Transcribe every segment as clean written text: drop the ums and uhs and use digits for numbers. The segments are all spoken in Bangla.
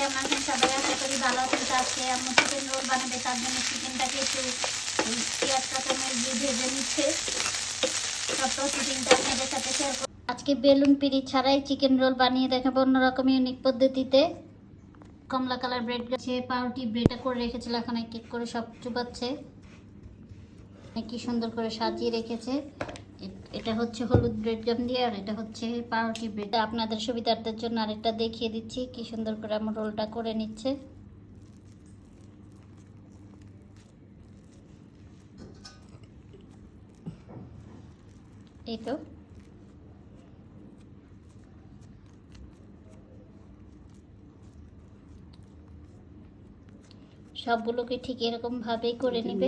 কেমন আছেন সবাই? আশা করি ভালো আছেন। তো আজকে আম্মু চিকেন রোল বানাবে, তার জন্য চিকেনটাকে একটু পেঁয়াজ কাঁচামরিচ দিয়ে ভেজে নিচ্ছে। সব প্রসেসিংটা আপনাদের সাথে শেয়ার করব। আজকে বেলুন পিড়ি ছাড়াই চিকেন রোল বানিয়ে দেখাবো অন্যরকম ইউনিক পদ্ধতিতে। কমলা কালার ব্রেড আছে, পাউরুটি ব্রেডটা করে রেখেছিল, এখন এক এক করে সব চুবাচ্ছে। কি সুন্দর করে সাজিয়ে রেখেছে। এটা হচ্ছে হলুদ ব্রেড গাম দিয়ে, আর এটা হচ্ছে পাউরুটি ব্রেড। আপনাদের সুবিধার্থের জন্য আরেকটা দেখিয়ে দিচ্ছি কি সুন্দর করে আমার রোলটা করে নিচ্ছে। এই তো সবগুলোকে ঠিক এরকম ভাবেই করে নেবে।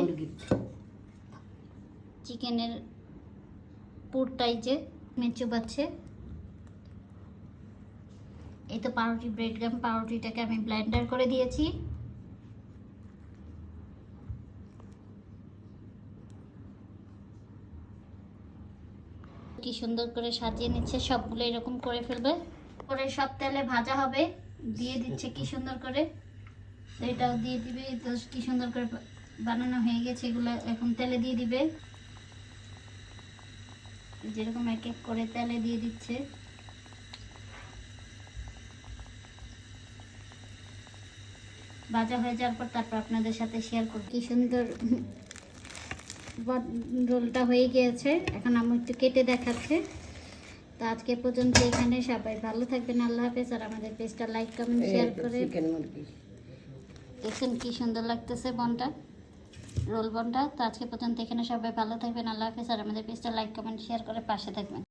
চিকেনের পুরটাই যে চুবাচ্ছে। এই তো পাউরুটি ব্রেড গাম, পাউরুটিটাকে আমি ব্লেন্ডার করে দিয়েছি। কি সুন্দর করে সাজিয়ে নিচ্ছে, সবগুলো এরকম করে ফেলবে। পরে সব তেলে ভাজা হবে, দিয়ে দিচ্ছে কি সুন্দর করে। এটাও দিয়ে দিবে। তো কি সুন্দর করে বানানো হয়ে গেছে, এগুলো এখন তেলে দিয়ে দিবে। যেরকম এক এক করে তেলে দিয়ে দিচ্ছে। ভাজা হয়ে যাওয়ার পর তারপর আপনাদের সাথে শেয়ার করব। কি সুন্দর রোলটা হয়ে গিয়েছে, এখন আমি একটু কেটে দেখাচ্ছে। তো আজকে পর্যন্ত এখানে, সবাই ভালো থাকবেন, আল্লাহ হাফেজ। আর আমাদের পেজটা লাইক কমেন্ট শেয়ার করে দেখুন কি সুন্দর লাগতেছে বনটা, রোল বনটা। তো আজকে পর্যন্ত এখানে, সবাই ভালো থাকবেন, আল্লাহ হাফেজ। আর আমাদের পেজটা লাইক কমেন্ট শেয়ার করে পাশে থাকবেন।